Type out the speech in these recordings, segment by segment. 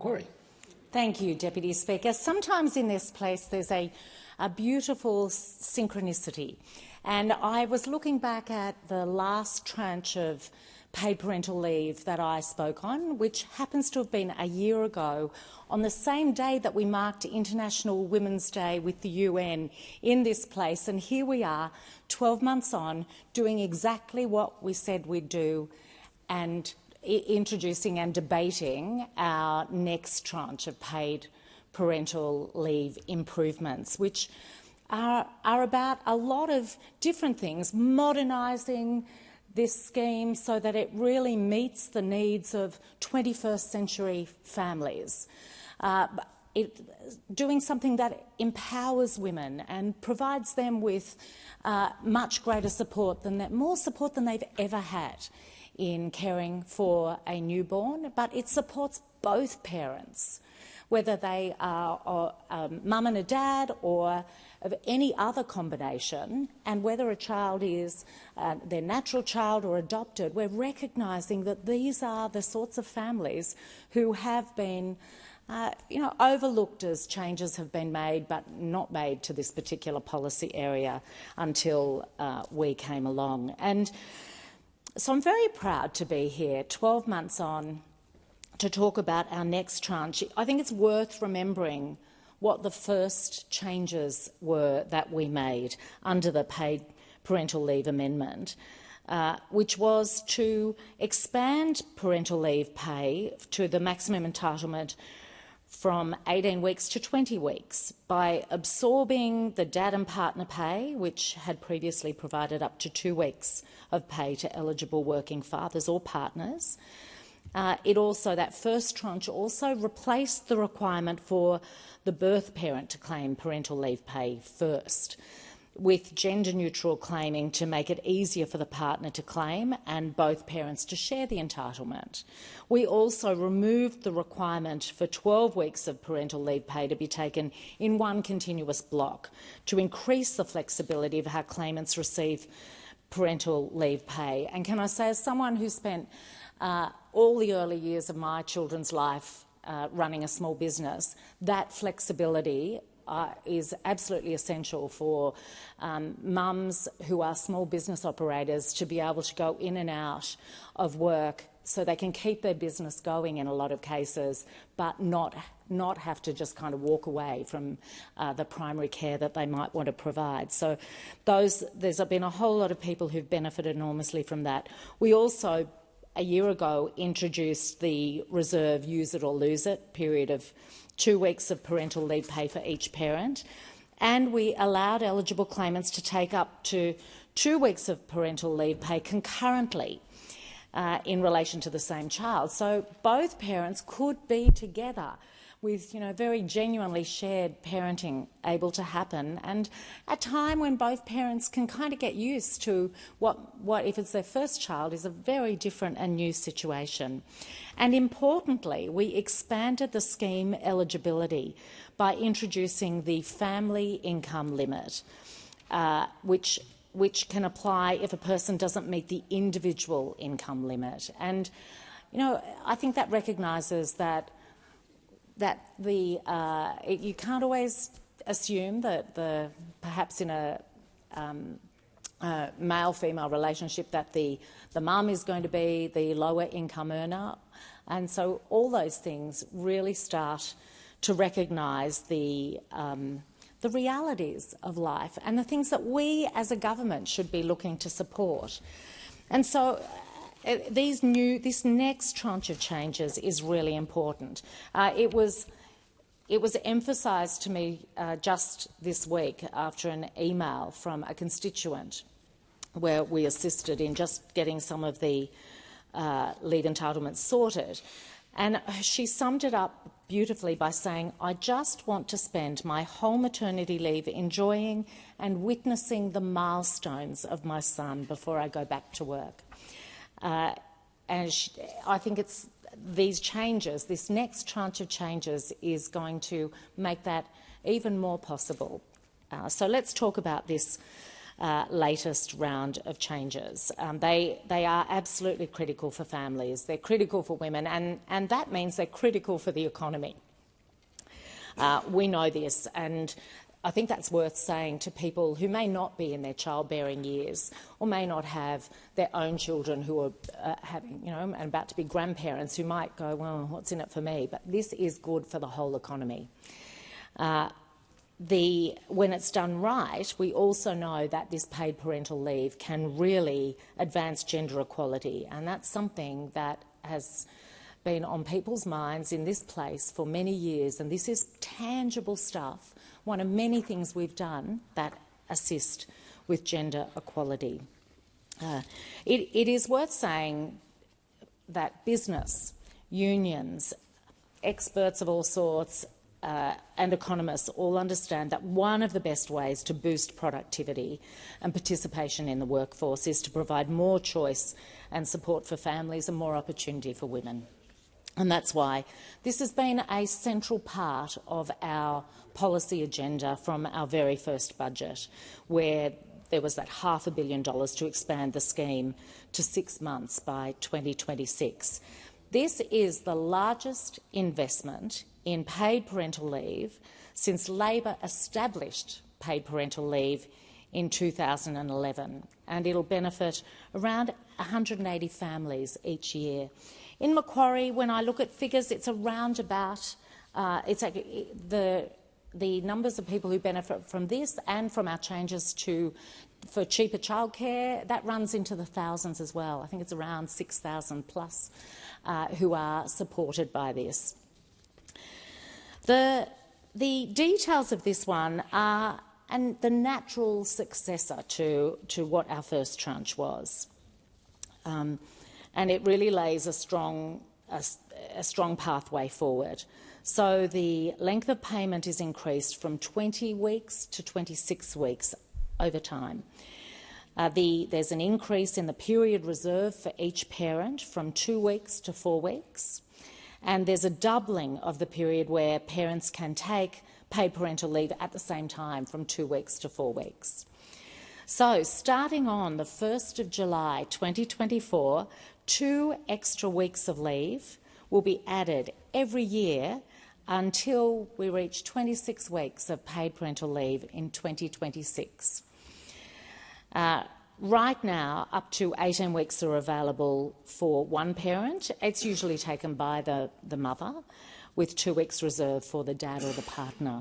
Macquarie. Thank you, Deputy Speaker. Sometimes in this place there's a beautiful synchronicity, and I was looking back at the last tranche of paid parental leave that I spoke on, which happens to have been a year ago, on the same day that we marked International Women's Day with the UN in this place. And here we are, 12 months on, doing exactly what we said we'd do and introducing and debating our next tranche of paid parental leave improvements, which are about a lot of different things, modernising this scheme so that it really meets the needs of 21st century families, doing something that empowers women and provides them with much greater support more support than they've ever had in caring for a newborn, but it supports both parents, whether they are a mum and a dad or of any other combination, and whether a child is their natural child or adopted. We're recognising that these are the sorts of families who have been overlooked as changes have been made, but not made to this particular policy area until we came along. And so I'm very proud to be here 12 months on to talk about our next tranche. I think it's worth remembering what the first changes were that we made under the paid parental leave amendment, which was to expand parental leave pay to the maximum entitlement from 18 weeks to 20 weeks by absorbing the dad and partner pay, which had previously provided up to 2 weeks of pay to eligible working fathers or partners. That first tranche also replaced the requirement for the birth parent to claim parental leave pay first, with gender-neutral claiming to make it easier for the partner to claim and both parents to share the entitlement. We also removed the requirement for 12 weeks of parental leave pay to be taken in one continuous block to increase the flexibility of how claimants receive parental leave pay. And can I say, as someone who spent all the early years of my children's life running a small business, that flexibility is absolutely essential for mums who are small business operators to be able to go in and out of work so they can keep their business going in a lot of cases, but not have to just kind of walk away from the primary care that they might want to provide. So there's been a whole lot of people who've benefited enormously from that. We also, a year ago, introduced the reserve use it or lose it period of 2 weeks of parental leave pay for each parent, and we allowed eligible claimants to take up to 2 weeks of parental leave pay concurrently in relation to the same child. So both parents could be together with very genuinely shared parenting able to happen, and a time when both parents can kind of get used to what if it's their first child, is a very different and new situation. And importantly, we expanded the scheme eligibility by introducing the family income limit, which can apply if a person doesn't meet the individual income limit. And I think that recognises that you can't always assume that perhaps in a male-female relationship that the mum is going to be the lower income earner. And so all those things really start to recognise the realities of life and the things that we as a government should be looking to support. And so this next tranche of changes is really important. It was emphasised to me just this week after an email from a constituent where we assisted in just getting some of the leave entitlements sorted. And she summed it up beautifully by saying, "I just want to spend my whole maternity leave enjoying and witnessing the milestones of my son before I go back to work." I think these changes, this next tranche of changes, is going to make that even more possible. So let's talk about this latest round of changes. They are absolutely critical for families. They're critical for women, and that means they're critical for the economy. We know this, and I think that's worth saying to people who may not be in their childbearing years or may not have their own children who are having, and about to be grandparents who might go, well, what's in it for me? But this is good for the whole economy. When it's done right, we also know that this paid parental leave can really advance gender equality, and that's something that has been on people's minds in this place for many years, and this is tangible stuff, one of many things we've done that assist with gender equality. It is worth saying that business, unions, experts of all sorts, and economists all understand that one of the best ways to boost productivity and participation in the workforce is to provide more choice and support for families and more opportunity for women. And that's why this has been a central part of our policy agenda from our very first budget, where there was that $500 million to expand the scheme to 6 months by 2026. This is the largest investment in paid parental leave since Labor established paid parental leave in 2011, and it'll benefit around 180 families each year. In Macquarie, when I look at figures, it's around about the numbers of people who benefit from this and from our changes for cheaper childcare, that runs into the thousands as well. I think it's around 6,000 plus who are supported by this. The details of this one are the natural successor to what our first tranche was. And it really lays a strong pathway forward. So the length of payment is increased from 20 weeks to 26 weeks over time. There's an increase in the period reserved for each parent from 2 weeks to 4 weeks. And there's a doubling of the period where parents can take paid parental leave at the same time from 2 weeks to 4 weeks. So starting on the 1st of July 2024, 2 extra weeks of leave will be added every year until we reach 26 weeks of paid parental leave in 2026. Right now, up to 18 weeks are available for one parent. It's usually taken by the mother, with 2 weeks reserved for the dad or the partner.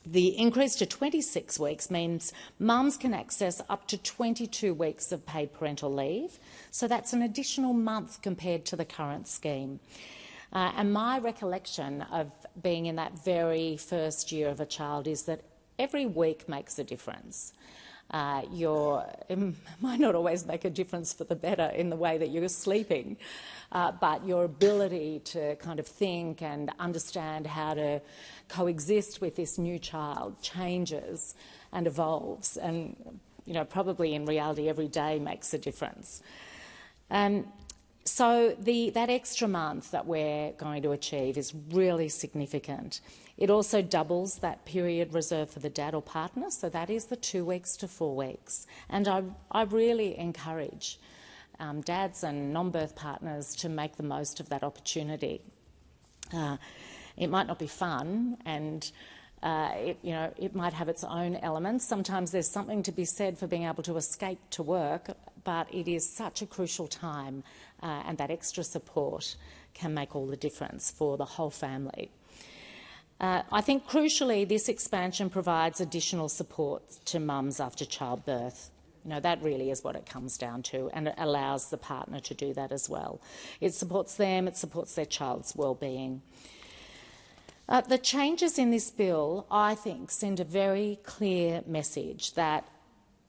The increase to 26 weeks means mums can access up to 22 weeks of paid parental leave, so that's an additional month compared to the current scheme. And my recollection of being in that very first year of a child is that every week makes a difference. It might not always make a difference for the better in the way that you're sleeping, but your ability to kind of think and understand how to coexist with this new child changes and evolves, and probably in reality every day makes a difference. So that extra month that we're going to achieve is really significant. It also doubles that period reserved for the dad or partner, so that is the 2 weeks to 4 weeks. And I really encourage dads and non-birth partners to make the most of that opportunity. It might not be fun, and it might have its own elements. Sometimes there's something to be said for being able to escape to work, but it is such a crucial time, and that extra support can make all the difference for the whole family. I think crucially this expansion provides additional support to mums after childbirth. That really is what it comes down to, and it allows the partner to do that as well. It supports them, it supports their child's well-being. The changes in this bill, I think, send a very clear message that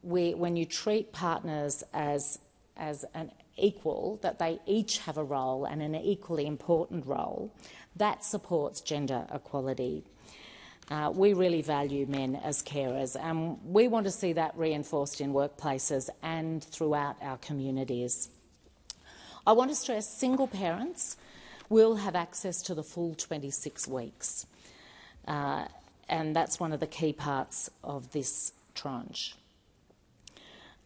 when you treat partners as an equal, that they each have a role and an equally important role, that supports gender equality. We really value men as carers, and we want to see that reinforced in workplaces and throughout our communities. I want to stress single parents will have access to the full 26 weeks, and that's one of the key parts of this tranche.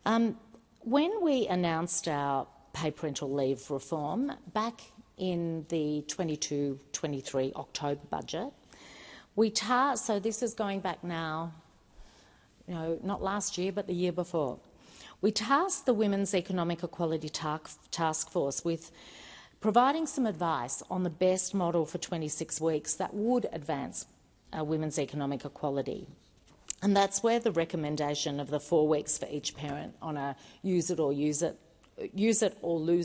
When we announced our paid parental leave reform back in the 22-23 October budget, so this is going back now, not last year but the year before, we tasked the Women's Economic Equality Task Force with providing some advice on the best model for 26 weeks that would advance women's economic equality. And that's where the recommendation of the 4 weeks for each parent on a use it or lose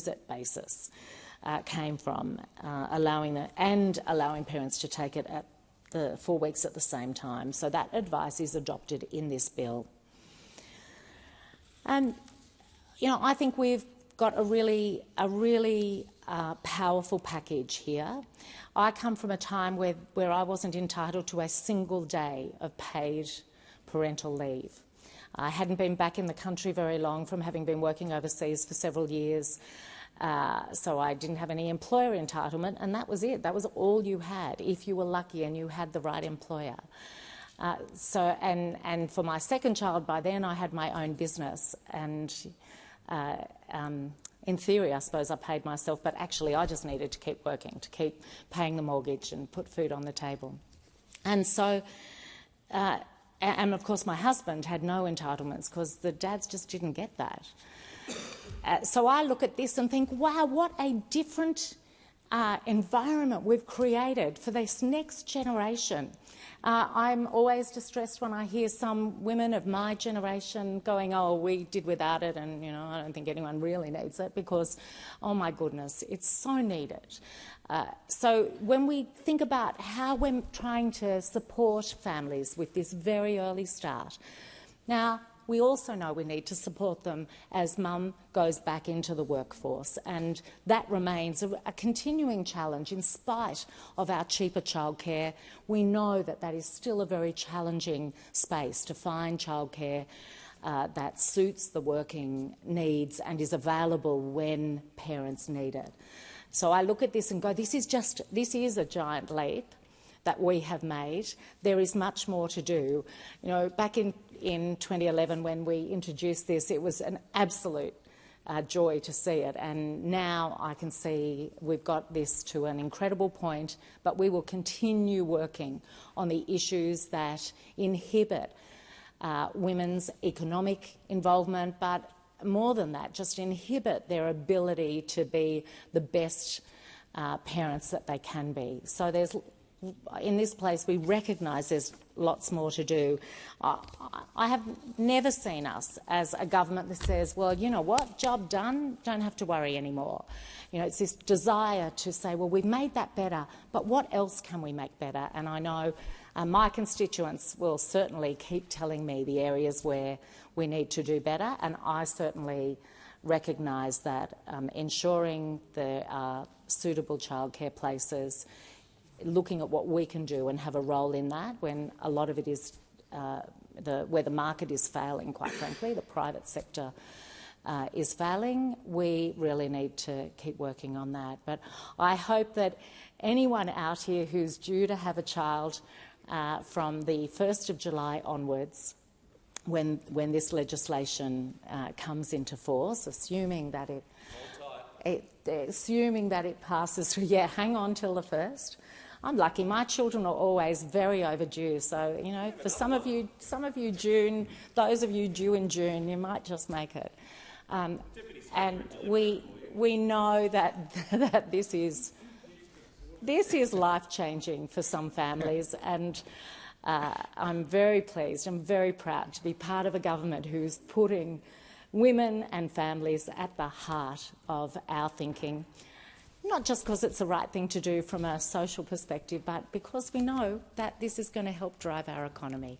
it basis came from, allowing parents to take it at the 4 weeks at the same time. So that advice is adopted in this bill. And I think we've got a really powerful package here. I come from a time where I wasn't entitled to a single day of paid parental leave. I hadn't been back in the country very long from having been working overseas for several years, so I didn't have any employer entitlement, and that was it. That was all you had, if you were lucky and you had the right employer. And for my second child, by then I had my own business, and in theory, I suppose I paid myself, but actually I just needed to keep working, to keep paying the mortgage and put food on the table. And so, and of course my husband had no entitlements because the dads just didn't get that. So I look at this and think, wow, what a different environment we've created for this next generation. I'm always distressed when I hear some women of my generation going, oh, we did without it, and I don't think anyone really needs it, because, oh my goodness, it's so needed. So when we think about how we're trying to support families with this very early start, now we also know we need to support them as mum goes back into the workforce, and that remains a continuing challenge in spite of our cheaper childcare. We know that is still a very challenging space to find childcare that suits the working needs and is available when parents need it. So I look at this and go, this is a giant leap that we have made. There is much more to do. Back in 2011 when we introduced this, it was an absolute joy to see it, and now I can see we've got this to an incredible point, but we will continue working on the issues that inhibit women's economic involvement, but more than that, just inhibit their ability to be the best parents that they can be. So in this place we recognise there's lots more to do. I have never seen us as a government that says, well, you know what, job done, don't have to worry anymore. It's this desire to say, well, we've made that better, but what else can we make better? And I know my constituents will certainly keep telling me the areas where we need to do better, and I certainly recognise that ensuring there are suitable childcare places, looking at what we can do and have a role in that when a lot of it is where the market is failing, quite frankly, the private sector is failing. We really need to keep working on that. But I hope that anyone out here who's due to have a child from the 1st of July onwards, when this legislation comes into force, assuming that it passes through, hang on till the 1st. I'm lucky. My children are always very overdue. So, for some of you, June, those of you due in June, you might just make it. And we know that this is life-changing for some families, and I'm very pleased, I'm very proud to be part of a government who's putting women and families at the heart of our thinking. Not just because it's the right thing to do from a social perspective, but because we know that this is going to help drive our economy.